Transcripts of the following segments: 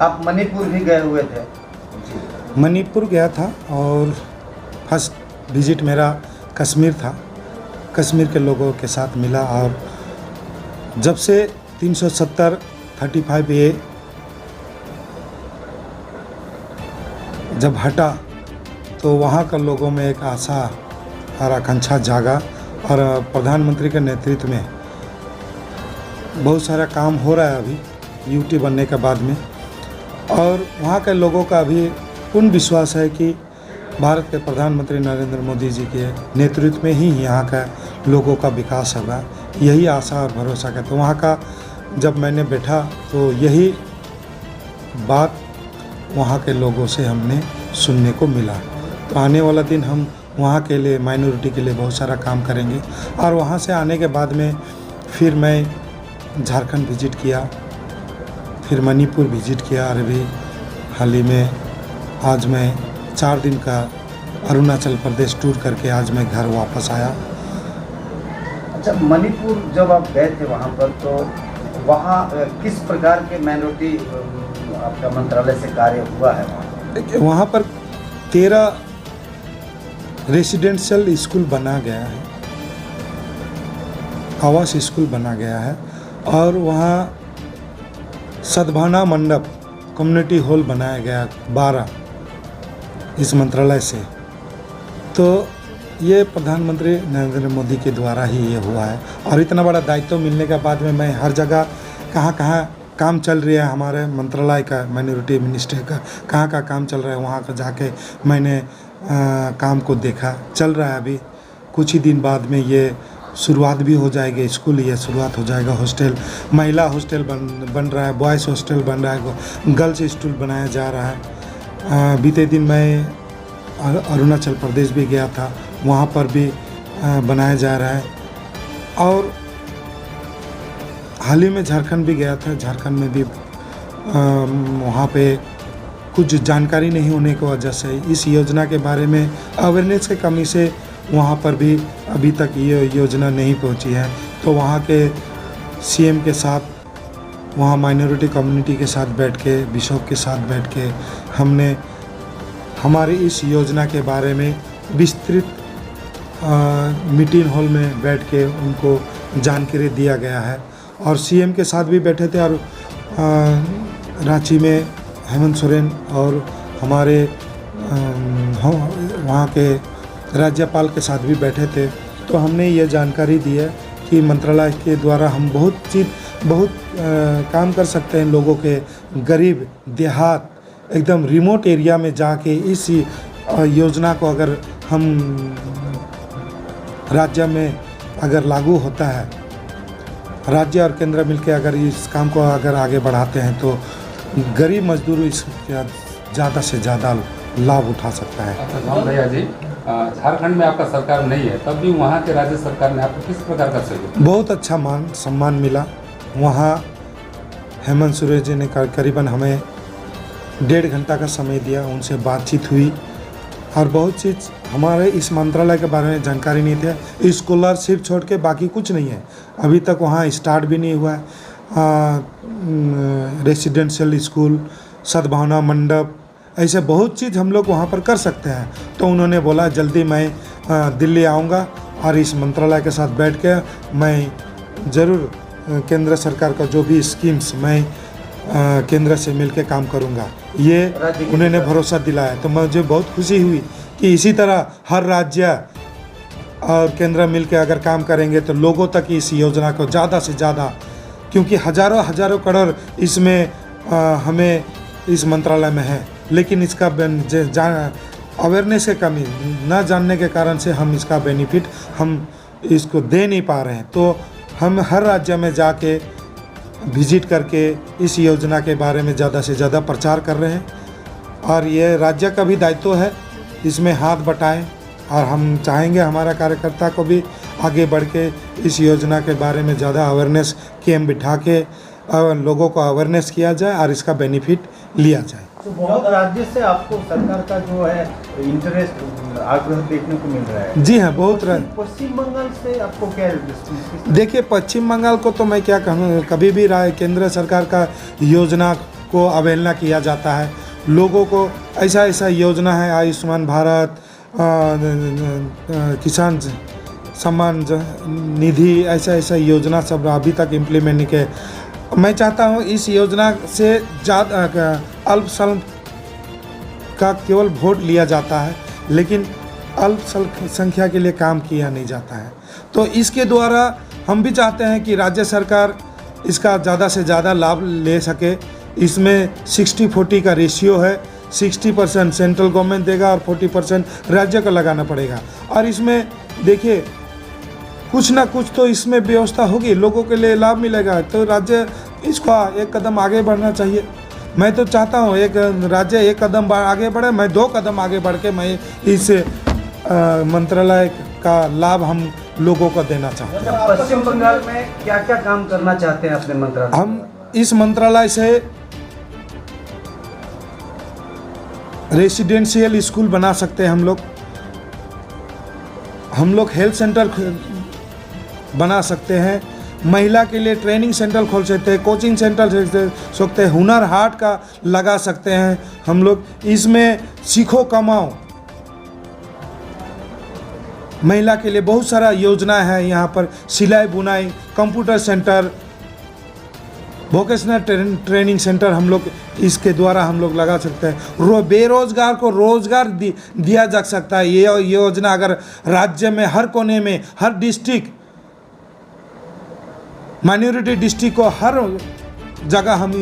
आप मणिपुर भी गए हुए थे? मणिपुर गया था और फर्स्ट विजिट मेरा कश्मीर था। कश्मीर के लोगों के साथ मिला और जब से 370-35A जब हटा तो वहाँ के लोगों में एक आशा और आकांक्षा जागा और प्रधानमंत्री के नेतृत्व में बहुत सारा काम हो रहा है अभी यूटी बनने के बाद में। और वहाँ के लोगों का अभी पूर्ण विश्वास है कि भारत के प्रधानमंत्री नरेंद्र मोदी जी के नेतृत्व में ही यहाँ का लोगों का विकास होगा, यही आशा और भरोसा का। तो वहाँ का जब मैंने बैठा तो यही बात वहाँ के लोगों से हमने सुनने को मिला। तो आने वाला दिन हम वहाँ के लिए माइनॉरिटी के लिए बहुत सारा काम करेंगे। और वहाँ से आने के बाद में फिर मैं झारखंड विजिट किया, फिर मणिपुर विजिट किया और अभी हाल ही में आज मैं 4 दिन का अरुणाचल प्रदेश टूर करके आज मैं घर वापस आया। अच्छा, मणिपुर जब आप गए थे वहाँ पर तो वहाँ किस प्रकार के माइनॉरिटी आपका मंत्रालय से कार्य हुआ है? वहाँ पर 13 रेसिडेंशियल स्कूल बना गया है, आवास स्कूल बना गया है और वहाँ सद्भावना मंडप कम्युनिटी हॉल बनाया गया 12 इस मंत्रालय से। तो ये प्रधानमंत्री नरेंद्र मोदी के द्वारा ही ये हुआ है। और इतना बड़ा दायित्व मिलने के बाद में मैं हर जगह कहाँ काम चल रही है हमारे मंत्रालय का, माइनॉरिटी मिनिस्टर का कहाँ काम चल रहा है वहाँ का जाके मैंने काम को देखा। चल रहा है अभी कुछ ही दिन बाद में ये शुरुआत भी हो जाएगी, स्कूल ये शुरुआत हो जाएगा। हॉस्टल, महिला हॉस्टल बन रहा है, बॉयज़ हॉस्टल बन रहा है, गर्ल्स स्कूल बनाया जा रहा है। बीते दिन मैं अरुणाचल प्रदेश भी गया था, वहाँ पर भी बनाया जा रहा है। और हाल ही में झारखंड भी गया था, झारखंड में भी वहाँ पे कुछ जानकारी नहीं होने की वजह से इस योजना के बारे में अवेयरनेस की कमी से वहाँ पर भी अभी तक ये योजना नहीं पहुँची है। तो वहाँ के सीएम के साथ, वहाँ माइनॉरिटी कम्युनिटी के साथ बैठ के, बिशप के साथ बैठ के हमने हमारी इस योजना के बारे में विस्तृत मीटिंग हॉल में बैठ के उनको जानकारी दिया गया है। और सीएम के साथ भी बैठे थे और रांची में हेमंत सोरेन और हमारे वहाँ के राज्यपाल के साथ भी बैठे थे। तो हमने ये जानकारी दी है कि मंत्रालय के द्वारा हम बहुत काम कर सकते हैं। लोगों के गरीब देहात एकदम रिमोट एरिया में जाके इस योजना को अगर हम राज्य में अगर लागू होता है, राज्य और केंद्र मिलकर अगर इस काम को अगर आगे बढ़ाते हैं तो गरीब मजदूर इसका ज़्यादा से ज़्यादा लाभ उठा सकता है। अच्छा राम भैया जी, झारखंड में आपका सरकार नहीं है, तब भी वहाँ के राज्य सरकार ने आपको किस प्रकार का सहयोग? बहुत अच्छा मान सम्मान मिला। वहाँ हेमंत सोरेन जी ने करीबन हमें 1.5 घंटा का समय दिया, उनसे बातचीत हुई और बहुत चीज़ हमारे इस मंत्रालय के बारे में जानकारी नहीं थे। स्कॉलरशिप छोड़ के बाकी कुछ नहीं है, अभी तक वहाँ स्टार्ट भी नहीं हुआ है। रेसिडेंशियल स्कूल, सद्भावना मंडप, ऐसे बहुत चीज़ हम लोग वहाँ पर कर सकते हैं। तो उन्होंने बोला जल्दी मैं दिल्ली आऊँगा और इस मंत्रालय के साथ बैठ के मैं ज़रूर केंद्र सरकार का जो भी स्कीम्स मैं केंद्र से मिलकर काम करूँगा, ये उन्होंने भरोसा दिलाया। तो मुझे बहुत खुशी हुई कि इसी तरह हर राज्य और केंद्र मिलकर अगर काम करेंगे तो लोगों तक इस योजना को ज़्यादा से ज़्यादा, क्योंकि हज़ारों करोड़ इसमें हमें इस मंत्रालय में है, लेकिन इसका अवेयरनेस की कमी न जानने के कारण से हम इसका बेनिफिट हम इसको दे नहीं पा रहे हैं। तो हम हर राज्य में जाके विजिट करके इस योजना के बारे में ज़्यादा से ज़्यादा प्रचार कर रहे हैं और ये राज्य का भी दायित्व है, इसमें हाथ बटाएं। और हम चाहेंगे हमारा कार्यकर्ता को भी आगे बढ़ के इस योजना के बारे में ज़्यादा अवेयरनेस कैंप बिठा के लोगों को अवेयरनेस किया जाए और इसका बेनिफिट लिया जाए। तो बहुत राज्य से आपको सरकार का जो है इंटरेस्ट आग्रह देखने को मिल रहा है। जी हाँ, बहुत पश्चिम बंगाल से आपको क्या? देखिए, पश्चिम बंगाल को तो मैं क्या कहूँ, कभी भी केंद्र सरकार का योजना को अवहेलना किया जाता है। लोगों को ऐसा ऐसा योजना है, आयुष्मान भारत, किसान सम्मान निधि, ऐसा ऐसा योजना सब अभी तक इम्प्लीमेंट नहीं किए। मैं चाहता हूँ इस योजना से ज़्यादा अल्पसंख्यक का केवल वोट लिया जाता है, लेकिन अल्पसंख्या के लिए काम किया नहीं जाता है। तो इसके द्वारा हम भी चाहते हैं कि राज्य सरकार इसका ज़्यादा से ज़्यादा लाभ ले सके। इसमें 60-40 का रेशियो है, 60% सेंट्रल गवर्नमेंट देगा और 40% राज्य को लगाना पड़ेगा। और इसमें देखिए कुछ ना कुछ तो इसमें व्यवस्था होगी, लोगों के लिए लाभ मिलेगा, तो राज्य इसका एक कदम आगे बढ़ना चाहिए। मैं तो चाहता हूँ एक राज्य एक कदम आगे बढ़े, मैं 2 कदम आगे बढ़ के मैं इस मंत्रालय का लाभ हम लोगों को देना चाहते हैं। पश्चिम बंगाल में क्या क्या काम करना चाहते हैं अपने मंत्रालय? हम इस मंत्रालय से रेसिडेंशियल स्कूल बना सकते हैं। हम लोग हेल्थ सेंटर बना सकते हैं, महिला के लिए ट्रेनिंग सेंटर खोल सकते हैं, कोचिंग सेंटर खोल सकते हैं, हुनर हाट का लगा सकते हैं। हम लोग इसमें सीखो कमाओ, महिला के लिए बहुत सारा योजना है। यहाँ पर सिलाई बुनाई, computer centre, vocational training centre हम लोग इसके द्वारा हम लोग लगा सकते हैं। बेरोजगार को रोजगार दिया जा सकता है। ये योजना अगर राज्य में हर कोने में, हर डिस्ट्रिक्ट, माइनॉरिटी डिस्ट्रिक्ट को हर जगह हम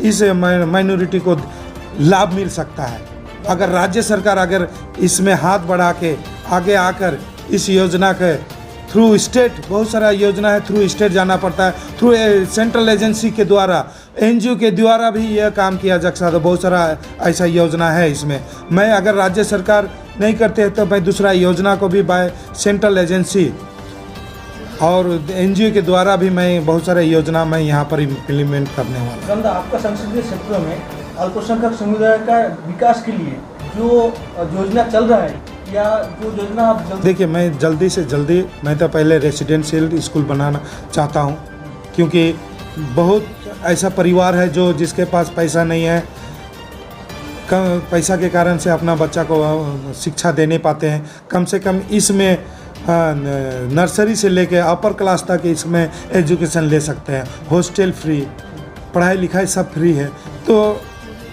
इस माइनॉरिटी को लाभ मिल सकता है। अगर राज्य सरकार अगर इसमें हाथ बढ़ा के आगे आकर इस योजना के थ्रू स्टेट, बहुत सारा योजना है, थ्रू स्टेट जाना पड़ता है, थ्रू सेंट्रल एजेंसी के द्वारा, NGO के द्वारा भी यह काम किया जा सकता है। बहुत सारा ऐसा योजना है इसमें। मैं अगर राज्य सरकार नहीं करते हैं तो मैं दूसरा योजना को भी बाय सेंट्रल एजेंसी और NGO के द्वारा भी मैं बहुत सारे योजना मैं यहाँ पर इम्प्लीमेंट करने वाला हूँ। आपका संसदीय क्षेत्रों में अल्पसंख्यक समुदाय का विकास के लिए जो योजना चल रहा है या जो योजना आप देखिए, मैं जल्दी से जल्दी, मैं तो पहले रेसिडेंशियल स्कूल बनाना चाहता हूँ, क्योंकि बहुत ऐसा परिवार है जो जिसके पास पैसा नहीं है, कम पैसा के कारण से अपना बच्चा को शिक्षा दे नहीं पाते हैं। कम से कम इसमें नर्सरी से लेकर अपर क्लास तक इसमें एजुकेशन ले सकते हैं। हॉस्टल फ्री, पढ़ाई लिखाई सब फ्री है, तो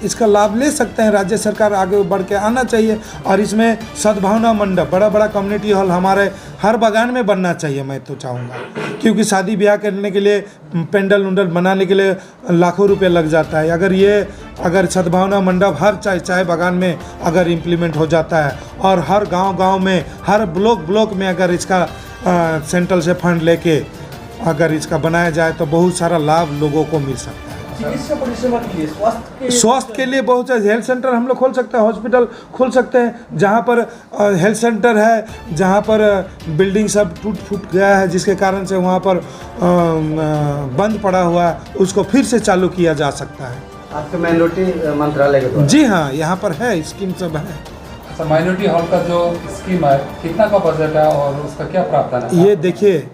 इसका लाभ ले सकते हैं। राज्य सरकार आगे बढ़ के आना चाहिए। और इसमें सद्भावना मंडप, बड़ा बड़ा कम्युनिटी हॉल हमारे हर बागान में बनना चाहिए, मैं तो चाहूँगा। क्योंकि शादी ब्याह करने के लिए पेंडल उंडल बनाने के लिए लाखों रुपए लग जाता है। अगर सद्भावना मंडप हर चाय बागान में अगर इम्प्लीमेंट हो जाता है और हर गांव में, हर ब्लॉक में अगर इसका सेंट्रल से फंड लेके अगर इसका बनाया जाए तो बहुत सारा लाभ लोगों को मिल सकता है। चिकित्सा परिसेवा के लिए, स्वास्थ्य के लिए बहुत सारे हेल्थ सेंटर हम लोग खोल सकते हैं, हॉस्पिटल खोल सकते हैं। जहाँ पर हेल्थ सेंटर है, जहाँ पर बिल्डिंग सब टूट फूट गया है, जिसके कारण से वहाँ पर बंद पड़ा हुआ है, उसको फिर से चालू किया जा सकता है। आपके माइनॉरिटी मंत्रालय के द्वारा? जी हाँ, यहाँ पर है, स्कीम सब है। अच्छा, माइनॉरिटी हॉल का जो स्कीम है, कितना का बजट है और उसका क्या प्रावधान है? ये देखिए,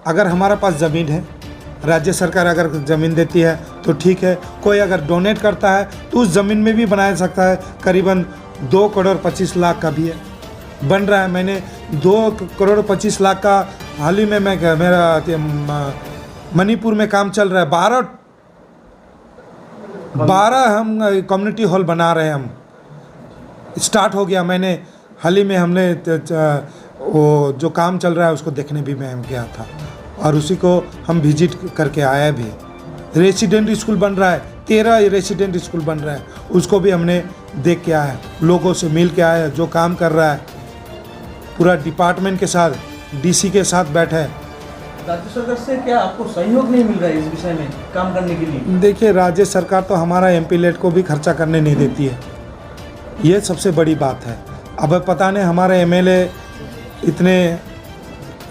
अगर हमारा पास ज़मीन है, राज्य सरकार अगर ज़मीन देती है तो ठीक है, कोई अगर डोनेट करता है तो उस ज़मीन में भी बनाया सकता है। करीबन 2 करोड़ 25 लाख का भी है, बन रहा है। मैंने 2 करोड़ 25 लाख का हाल ही में मेरा मणिपुर में काम चल रहा है। 12 हम कम्युनिटी हॉल बना रहे हैं। हम स्टार्ट हो गया, मैंने हाल ही में हमने वो जो काम चल रहा है उसको देखने भी मैं गया था और उसी को हम विजिट करके आए भी। रेसिडेंट स्कूल बन रहा है, 13 रेसिडेंट स्कूल बन रहा है, उसको भी हमने देख के आए, लोगों से मिल के आए। जो काम कर रहा है पूरा डिपार्टमेंट के साथ, DC के साथ बैठे। राज्य सरकार से क्या आपको सहयोग नहीं मिल रहा है इस विषय में काम करने के लिए? देखिए, राज्य सरकार तो हमारा MP-लेट को भी खर्चा करने नहीं देती है, ये सबसे बड़ी बात है। अब पता नहीं हमारे इतने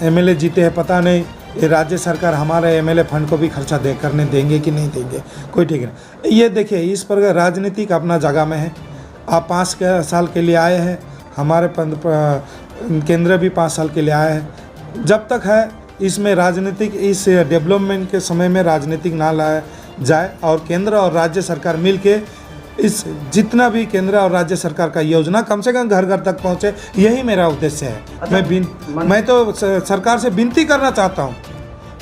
MLA जीते हैं, पता नहीं ये राज्य सरकार हमारे MLA फंड को भी खर्चा करने देंगे कि नहीं देंगे, कोई ठीक नहीं। ये देखिए, इस पर राजनीतिक अपना जगह में है। आप 5 साल के लिए आए हैं, हमारे केंद्र भी 5 साल के लिए आए हैं। जब तक है इसमें राजनीतिक, इस डेवलपमेंट के समय में राजनीतिक ना लाए जाए और केंद्र और राज्य सरकार मिल के इस जितना भी केंद्र और राज्य सरकार का योजना कम से कम घर घर तक पहुँचे, यही मेरा उद्देश्य है। अच्छा, मैं तो सरकार से विनती करना चाहता हूँ,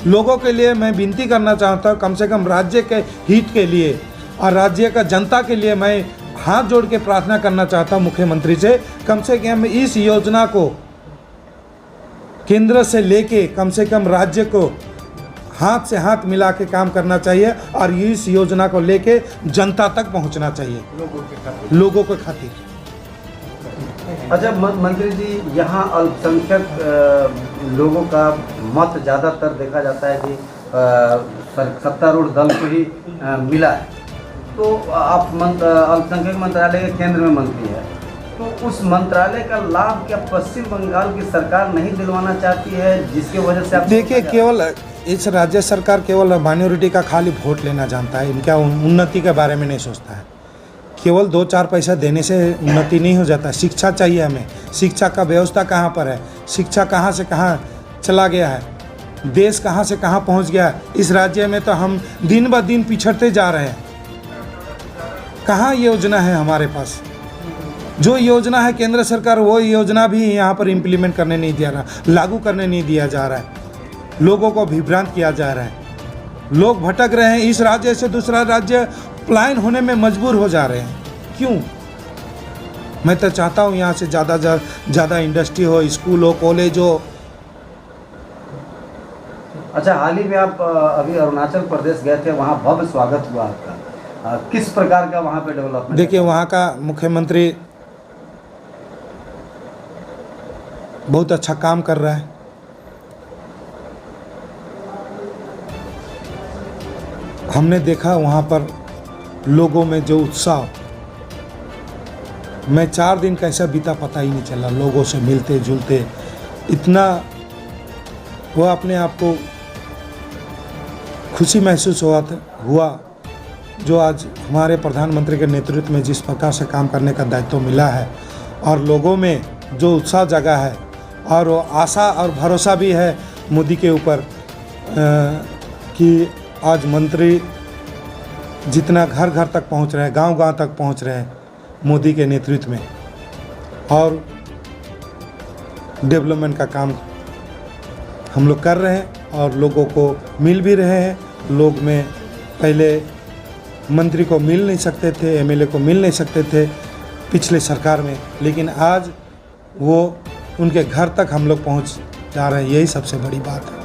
लोगों के लिए मैं विनती करना चाहता हूँ, कम से कम राज्य के हित के लिए और राज्य का जनता के लिए मैं हाथ जोड़ के प्रार्थना करना चाहता हूँ मुख्यमंत्री से, कम से कम इस योजना को केंद्र से लेके कम से कम राज्य को हाथ से हाथ मिला के काम करना चाहिए और इस योजना को लेके जनता तक पहुंचना चाहिए लोगों के खातिर। अच्छा मंत्री जी, यहाँ अल्पसंख्यक लोगों का मत ज़्यादातर देखा जाता है कि सत्तारूढ़ दल को ही मिला है, तो आप अल्पसंख्यक मंत्रालय के केंद्र में मंत्री है, तो उस मंत्रालय का लाभ क्या पश्चिम बंगाल की सरकार नहीं दिलवाना चाहती है, जिसकी वजह से आप देखिए केवल इस राज्य सरकार केवल माइनॉरिटी का खाली वोट लेना जानता है, इनका उन्नति के बारे में नहीं सोचता है। केवल 2-4 पैसा देने से उन्नति नहीं हो जाता, शिक्षा चाहिए हमें। शिक्षा का व्यवस्था कहाँ पर है, शिक्षा कहाँ से कहाँ चला गया है, देश कहाँ से कहाँ पहुँच गया है। इस राज्य में तो हम दिन ब दिन पिछड़ते जा रहे हैं। कहाँ योजना है हमारे पास, जो योजना है केंद्र सरकार वो योजना भी यहाँ पर इम्प्लीमेंट करने नहीं दिया रहा, लागू करने नहीं दिया जा रहा है, लोगों को विभ्रांत किया जा रहा है, लोग भटक रहे हैं, इस राज्य से दूसरा राज्य पलायन होने में मजबूर हो जा रहे हैं। क्यों? मैं तो चाहता हूँ यहाँ से ज़्यादा इंडस्ट्री हो, स्कूल हो, कॉलेज हो। अच्छा, हाल ही में आप अभी अरुणाचल प्रदेश गए थे, वहाँ भव्य स्वागत हुआ आपका, किस प्रकार का वहाँ पे डेवलपमेंट? देखिए वहाँ का मुख्यमंत्री बहुत अच्छा काम कर रहा है। हमने देखा वहाँ पर लोगों में जो उत्साह, मैं 4 दिन कैसा बीता पता ही नहीं चला, लोगों से मिलते जुलते इतना वो अपने आप को खुशी महसूस हुआ जो आज हमारे प्रधानमंत्री के नेतृत्व में जिस प्रकार से काम करने का दायित्व मिला है और लोगों में जो उत्साह जगा है और वो आशा और भरोसा भी है मोदी के ऊपर कि आज मंत्री जितना घर घर तक पहुंच रहे हैं, गांव गांव तक पहुंच रहे हैं मोदी के नेतृत्व में, और डेवलपमेंट का काम हम लोग कर रहे हैं और लोगों को मिल भी रहे हैं। लोग में पहले मंत्री को मिल नहीं सकते थे, एमएलए को मिल नहीं सकते थे पिछले सरकार में, लेकिन आज वो उनके घर तक हम लोग पहुंच जा रहे हैं, यही सबसे बड़ी बात है।